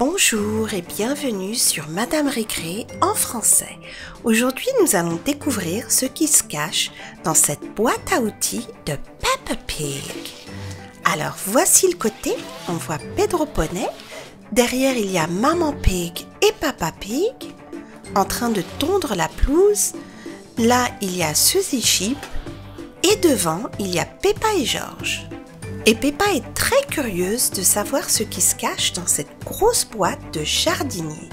Bonjour et bienvenue sur Madame Récré en français. Aujourd'hui, nous allons découvrir ce qui se cache dans cette boîte à outils de Peppa Pig. Alors, voici le côté, on voit Pedro Poney. Derrière, il y a Maman Pig et Papa Pig en train de tondre la pelouse. Là, il y a Suzy Sheep et devant, il y a Peppa et George. Et Peppa est très curieuse de savoir ce qui se cache dans cette grosse boîte de jardinier.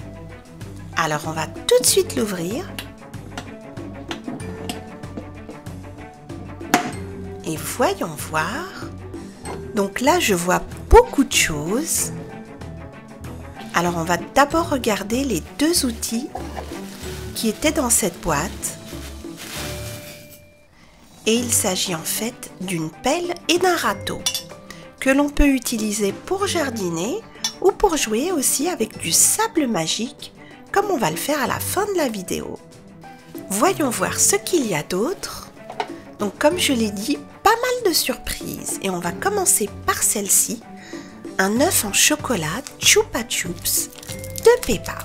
Alors on va tout de suite l'ouvrir. Et voyons voir. Donc là je vois beaucoup de choses. Alors on va d'abord regarder les deux outils qui étaient dans cette boîte. Et il s'agit en fait d'une pelle et d'un râteau que l'on peut utiliser pour jardiner ou pour jouer aussi avec du sable magique comme on va le faire à la fin de la vidéo. Voyons voir ce qu'il y a d'autre. Donc comme je l'ai dit, pas mal de surprises et on va commencer par celle-ci, un œuf en chocolat Chupa Chups de Peppa.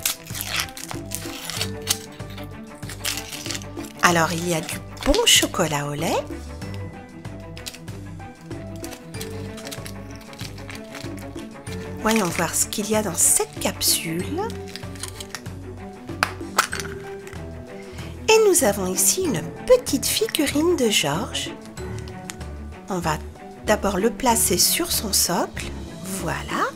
Alors il y a du bon chocolat au lait. Voyons voir ce qu'il y a dans cette capsule. Et nous avons ici une petite figurine de George. On va d'abord le placer sur son socle. Voilà.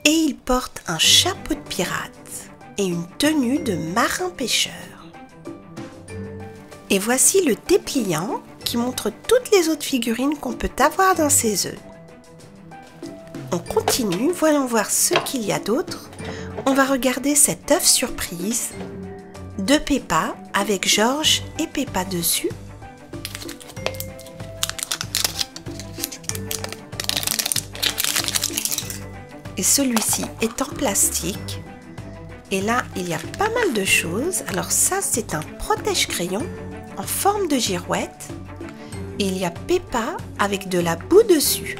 Et il porte un chapeau de pirate et une tenue de marin pêcheur. Et voici le dépliant qui montre toutes les autres figurines qu'on peut avoir dans ces œufs. On continue, voyons voir ce qu'il y a d'autre. On va regarder cet œuf surprise de Peppa avec George et Peppa dessus. Et celui-ci est en plastique. Et là, il y a pas mal de choses. Alors ça, c'est un protège-crayon en forme de girouette. Et il y a Peppa avec de la boue dessus.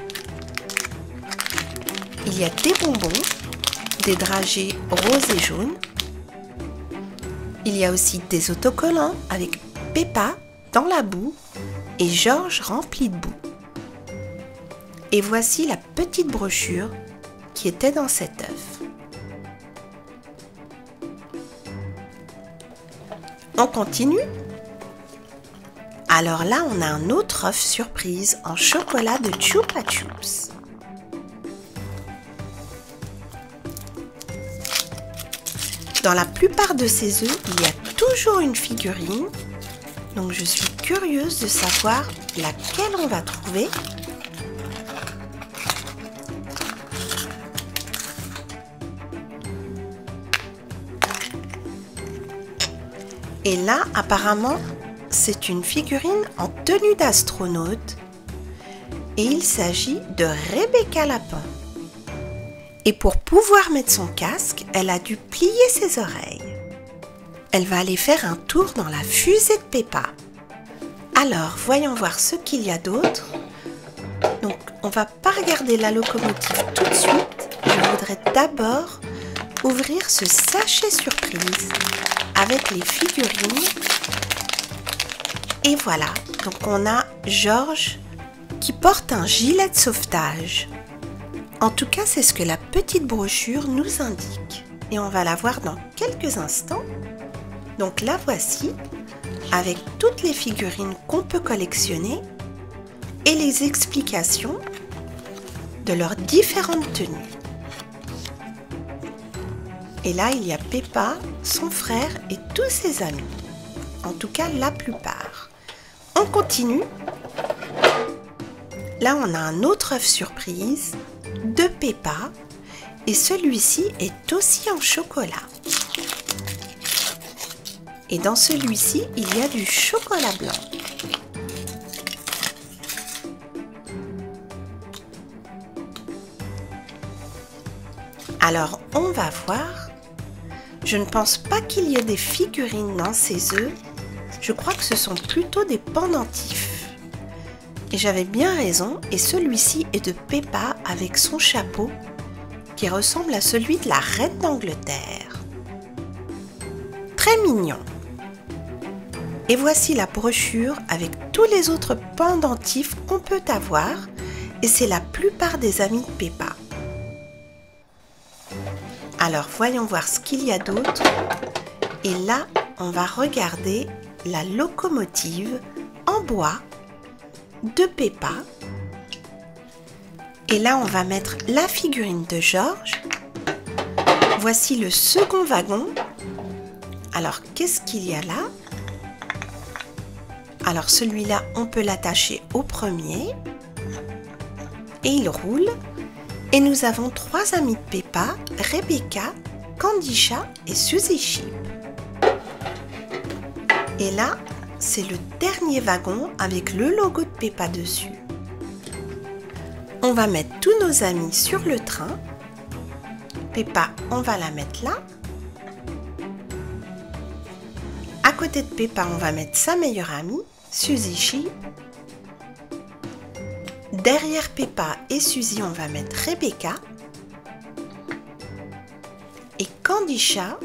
Il y a des bonbons, des dragées roses et jaunes. Il y a aussi des autocollants avec Peppa dans la boue et George rempli de boue. Et voici la petite brochure qui était dans cet œuf. On continue. Alors là, on a un autre œuf surprise en chocolat de Chupa Chups. Dans la plupart de ces œufs, il y a toujours une figurine. Donc je suis curieuse de savoir laquelle on va trouver. Et là, apparemment, c'est une figurine en tenue d'astronaute. Et il s'agit de Rebecca Lapin. Et pour pouvoir mettre son casque, elle a dû plier ses oreilles. Elle va aller faire un tour dans la fusée de Peppa. Alors, voyons voir ce qu'il y a d'autre. Donc, on va pas regarder la locomotive tout de suite. Je voudrais d'abord ouvrir ce sachet surprise avec les figurines. Et voilà, donc on a George qui porte un gilet de sauvetage. En tout cas, c'est ce que la petite brochure nous indique. Et on va la voir dans quelques instants. Donc la voici, avec toutes les figurines qu'on peut collectionner et les explications de leurs différentes tenues. Et là, il y a Peppa, son frère et tous ses amis. En tout cas, la plupart. On continue. Là, on a un autre œuf surprise de Peppa et celui-ci est aussi en chocolat. Et dans celui-ci, il y a du chocolat blanc. Alors, on va voir. Je ne pense pas qu'il y ait des figurines dans ces œufs. Je crois que ce sont plutôt des pendentifs. Et j'avais bien raison, et celui-ci est de Peppa avec son chapeau qui ressemble à celui de la reine d'Angleterre. Très mignon. Et voici la brochure avec tous les autres pendentifs qu'on peut avoir, et c'est la plupart des amis de Peppa. Alors voyons voir ce qu'il y a d'autre. Et là, on va regarder la locomotive en bois de Peppa. Et là, on va mettre la figurine de George. Voici le second wagon. Alors, qu'est-ce qu'il y a là? Alors, celui-là, on peut l'attacher au premier. Et il roule. Et nous avons 3 amis de Peppa, Rebecca, Candisha et Suzy Sheep. Et là, c'est le dernier wagon avec le logo de Peppa dessus. On va mettre tous nos amis sur le train. Peppa, on va la mettre là. À côté de Peppa, on va mettre sa meilleure amie, Suzy Sheep. Derrière Peppa et Suzy, on va mettre Rebecca. Et Candisha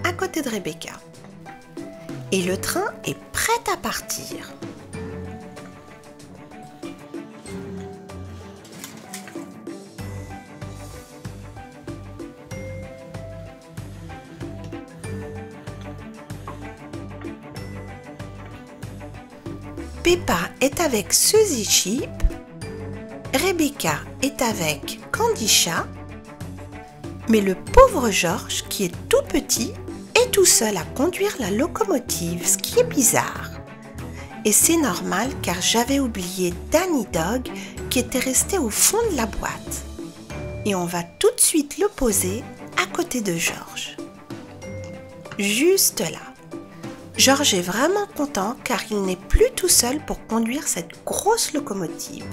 à côté de Rebecca. Et le train est prêt à partir. Peppa est avec Suzy Sheep. Rebecca est avec Candisha. Mais le pauvre George, qui est tout petit, est tout seul à conduire la locomotive, ce qui est bizarre. Et c'est normal car j'avais oublié Danny Dog qui était resté au fond de la boîte. Et on va tout de suite le poser à côté de George. Juste là. George est vraiment content car il n'est plus tout seul pour conduire cette grosse locomotive.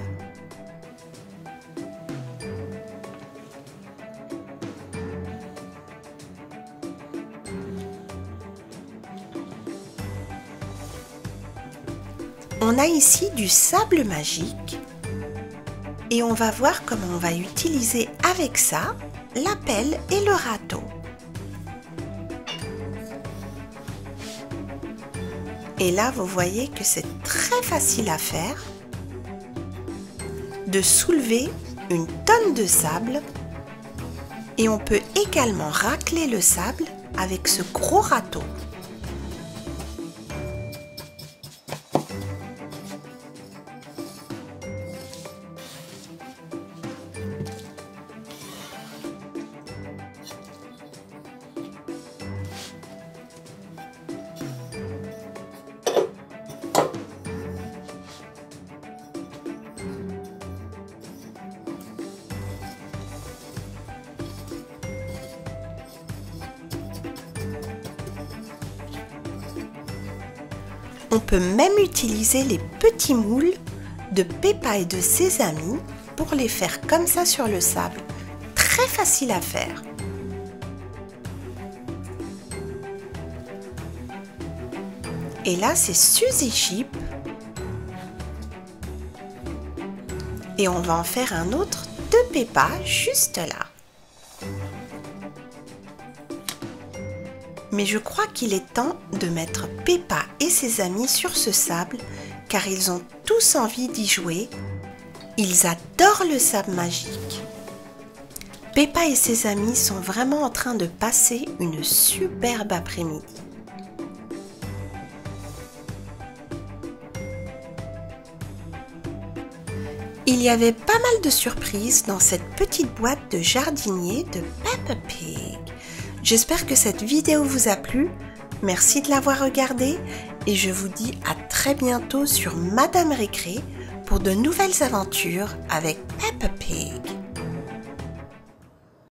On a ici du sable magique et on va voir comment on va utiliser avec ça la pelle et le râteau. Et là, vous voyez que c'est très facile à faire de soulever une tonne de sable et on peut également racler le sable avec ce gros râteau. On peut même utiliser les petits moules de Peppa et de ses amis pour les faire comme ça sur le sable. Très facile à faire. Et là, c'est Suzy Sheep. Et on va en faire un autre de Peppa juste là. Mais je crois qu'il est temps de mettre Peppa et ses amis sur ce sable car ils ont tous envie d'y jouer. Ils adorent le sable magique. Peppa et ses amis sont vraiment en train de passer une superbe après-midi. Il y avait pas mal de surprises dans cette petite boîte de jardinier de Peppa Pig. J'espère que cette vidéo vous a plu. Merci de l'avoir regardée et je vous dis à très bientôt sur Madame Récré pour de nouvelles aventures avec Peppa Pig.